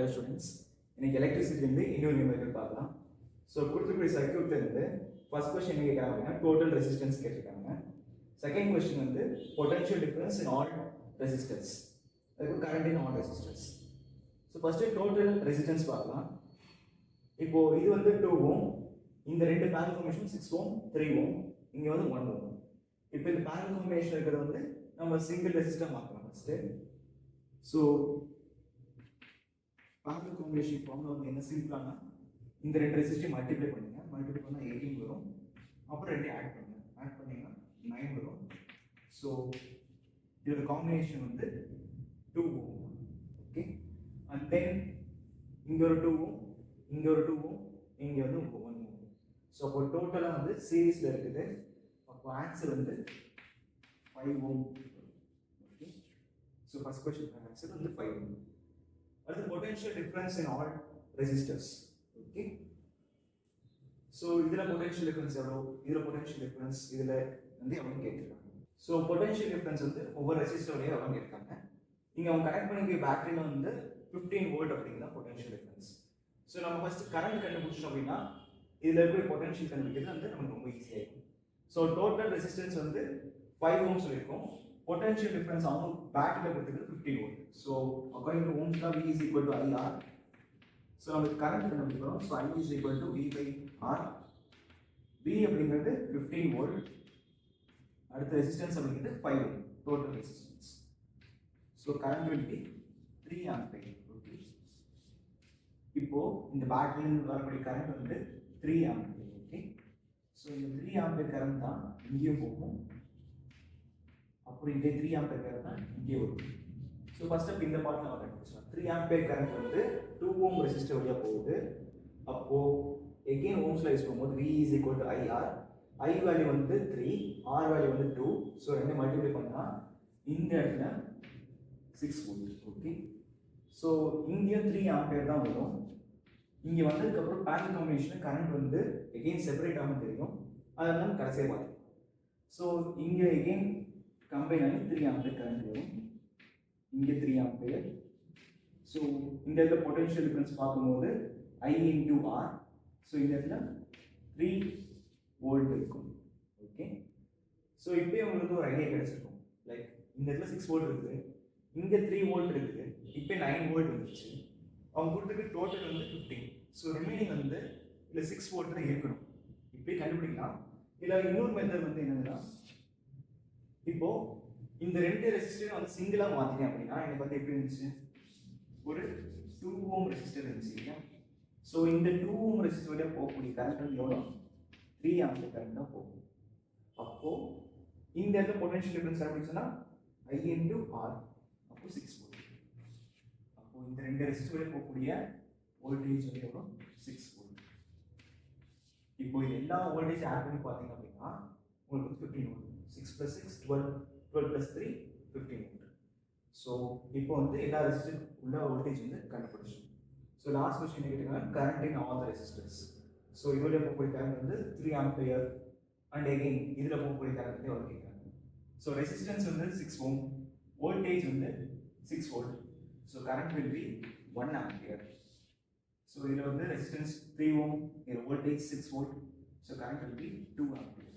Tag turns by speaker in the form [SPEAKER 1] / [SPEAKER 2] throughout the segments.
[SPEAKER 1] Hello students, இன்னைக்கு எலக்ட்ரிசிட்டிலேருந்து இன்னொரு numerical பார்க்கலாம். ஸோ கொடுத்துருக்கூடிய சர்க்யூட்லேருந்து ஃபர்ஸ்ட் கொஸ்டின் என்ன கேட்குறாங்க அப்படின்னா டோட்டல் ரெசிஸ்டன்ஸ் கேட்டிருக்காங்க. செகண்ட் கொஸ்டின் வந்து potential difference in all resistance, அதுக்கு current in all resistance. So first total resistance பார்க்கலாம். இப்போ இது வந்து 2 ஓம், இந்த ரெண்டு பேரல் காம்பினேஷன் 6 ஓம் 3 ஓம், இங்கே வந்து 1 ஓம். இப்போ இந்த பேரல் காம்பினேஷன் இருக்கிறது வந்து நம்ம சிங்கிள் ரெசிஸ்டர் மாற்றலாம் first. So parallel combination formula வந்து என்ன சிம்பிளானா இந்த ரெண்டு ரெசிஸ்டர் மல்டிப்ளை பண்ணுங்க, மல்டிப்ளை பண்ணால் 18 வரும். அப்புறம் ரெண்டு ஆட் பண்ணுங்க, ஆட் பண்ணீங்கன்னா 9 வரும். ஸோ இதோட காம்பினேஷன் வந்து 2 ஓம். ஓகே, அண்ட் தென் இங்கே ஒரு 2 ஓம், இங்கே ஒரு 2 ஓம், இங்கே வந்து 1 ஓம். ஸோ அப்போ டோட்டலாக வந்து சீரீஸில் இருக்குது. அப்போ ஆன்சர் வந்து 5 ohm. Okay, so first question answer வந்து 5 ஓம். அடுத்து potential difference in all resistors. Okay, so இதில் பொட்டன்ஷியல் டிஃபரன்ஸ் எவ்வளோ, இதில் பொட்டன்ஷியல் டிஃபரன்ஸ் இதில் வந்து எவ்வளோன்னு கேட்டிருக்காங்க. ஸோ பொட்டன்ஷியல் டிஃபரன்ஸ் வந்து ஒவ்வொரு ரெசிஸ்டரோடய எவ்வளோன்னு கேட்டிருக்காங்க. நீங்கள் அவங்க கனெக்ட் பண்ணிக்க பேட்டரியில் வந்து 15 வோல்ட் அப்படிங்கிறத பொட்டன்ஷியல் டிஃபரன்ஸ். ஸோ நம்ம ஃபஸ்ட்டு கரண்ட் கண்டுபிடிச்சோம் அப்படின்னா இதில் இருக்கிற பொட்டன்ஷியல் கண்டுபிடிக்கிறது வந்து நமக்கு ரொம்ப ஈஸியாக இருக்கும். ஸோ டோட்டல் ரெசிஸ்டன்ஸ் வந்து 5 ஓம் சொல்லியிருக்கோம். பொட்டன்ஷியல் டிஃபரன்ஸ் அவங்க பேட்டரியில் கொடுத்துருக்கு 15 volt. So according to Ohm's law V is equal to IR. So நமக்கு கரண்ட் கண்டுபிடிக்கிறோம். So I is equal to V by R. V அப்படிங்கிறது 15 வோல்ட், அடுத்த ரெசிஸ்டன்ஸ் அப்படிங்கிறது 5 ohm total resistance. So current will be 3 ampere. Okay, இப்போ இந்த பேட்டரியிலிருந்து வரக்கூடிய current வந்து 3 ampere. Okay, so இந்த 3 ஆம்பியர் கரண்ட் தான் இங்கேயும் போகும், அப்புறம் இங்கே 3 ஆம்பியர் கரண்ட் தான் இங்கே வரும். ஸோ ஃபர்ஸ்ட் அப்போ இந்த பார்ட் நம்ம கண்டுபிடிச்சோம். 3 ஆம்பியர் கரண்ட் வந்து 2 ஓம் ரெசிஸ்டர் வழியாக போகுது. அப்போது எகெயின் ஓம்ஸ்ல யூஸ் பண்ணும்போது V is equal to IR. I value வந்து 3, R வேல்யூ வந்து 2. ஸோ ரெண்டு மல்டிப்ளை பண்ணால் இந்த இடத்துல 6 வோல்ட். ஓகே, ஸோ இங்கேயும் 3 ஆம்பியர் தான் வரும். இங்கே வந்ததுக்கப்புறம் பேரல் காம்பினேஷன் கரண்ட் வந்து எகெயின் செப்பரேட் ஆகும் தெரியும், அதெல்லாம் கடைசியாக பார்த்துக்கலாம். ஸோ இங்கே எகெயின் கம்பைன் ஆகி 3 ஆம்பியர் கரண்ட் வரும், இங்கே 3 ஆம்பியர். ஸோ இந்த இடத்துல பொட்டன்ஷியல் டிஃபரன்ஸ் பார்க்கும்போது I into R. ஸோ இந்த இடத்துல 3 வோல்ட் இருக்கும். ஓகே, ஸோ இப்போயே உங்களுக்கு ஒரு ஐடியா கிடைச்சிருக்கும். லைக் இந்த இடத்துல 6 வோல்ட் இருக்குது, இங்கே 3 வோல்ட் இருக்குது, இப்போ 9 வோல்ட் வந்துச்சு. அவங்க கொடுத்துருக்கு டோட்டல் வந்து 15. ஸோ ரிமைனிங் வந்து இல்லை 6 வோல்ட் தான் இருக்கணும். இப்படி கண்டுபிடிக்கலாம். இல்லை இன்னொரு மெத்தட் வந்து என்னன்னா, இப்போ இந்த ரெண்டு ரெசிஸ்டரையும் வந்து சிங்கிளாக மாற்றிட்டேன் அப்படின்னா எனக்கு வந்து எப்படி இருந்துச்சு, ஒரு 2 ஓம் ரெசிஸ்டர் இருந்துச்சு இல்லையா. ஸோ இந்த 2 ஓம் ரெசிஸ்டர் வழியாக போகக்கூடிய கரண்ட் வந்து எவ்வளோ, 3 ஆம்பியர் கரண்ட் தான் போகும். அப்போது இந்த இடத்துல பொட்டன்ஷியல் டிஃபரன்ஸ் கண்டுபிடிச்சோன்னா I into R, அப்போ 6 வோல்ட். அப்போது இந்த ரெண்டு ரெசிஸ்டர் வழியாக போகக்கூடிய வோல்டேஜ் வந்து எவ்வளோ, 6 வோல்ட். இப்போ இது எல்லா வோல்டேஜ் ஆட் பண்ணி பார்த்தீங்க அப்படின்னா உங்களுக்கு 15 வோல்ட். 6 + 6 12, 12 + 3 15 வோல்ட். ஸோ இப்போ வந்து எல்லா ரெசிஸ்டர் உள்ள வோல்டேஜ் வந்து கண்டுபிடிச்சோம். ஸோ லாஸ்ட் கொஸ்டின் கேட்டிங்கன்னா current in all the resistors. So இதோட போகக்கூடிய கரண்ட் வந்து 3 ஆம்பியர் அண்ட் எகெயின் இதில் போகக்கூடிய கரண்ட் வந்து எவ்வளோ கேட்குறாங்க. ஸோ ரெசிஸ்டன்ஸ் வந்து 6 ஓம், வோல்டேஜ் வந்து 6 volt. So current will be 1 ampere. So இதில் வந்து ரெசிஸ்டன்ஸ் 3 ஓம், இதில் voltage 6 volt. So current will be 2 ampere.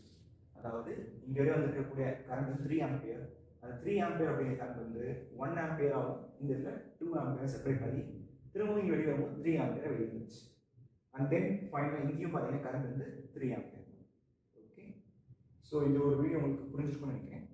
[SPEAKER 1] அதாவது இங்கே வந்து இருக்கக்கூடிய கரண்ட் வந்து 3 ஆம்பியர், அந்த 3 ஆம்பியர் அப்படிங்கிற கரண்ட் வந்து 1 ஆம்பியர் ஆகும். இந்த இதில் 2 ஆம்பியர் செப்பரேட் ஆகி திரும்பவும் இங்கே வெளியே வரும்போது 3 ஆம்பியர் வெளியே வந்துச்சு. அண்ட் தென் ஃபைனலாக இங்கேயும் பார்த்தீங்கன்னா கரண்ட் வந்து 3 ஆம்பியர். ஓகே, ஸோ இந்த ஒரு வீடியோ உங்களுக்கு புரிஞ்சிருக்கும்னு நினைக்கிறேன்.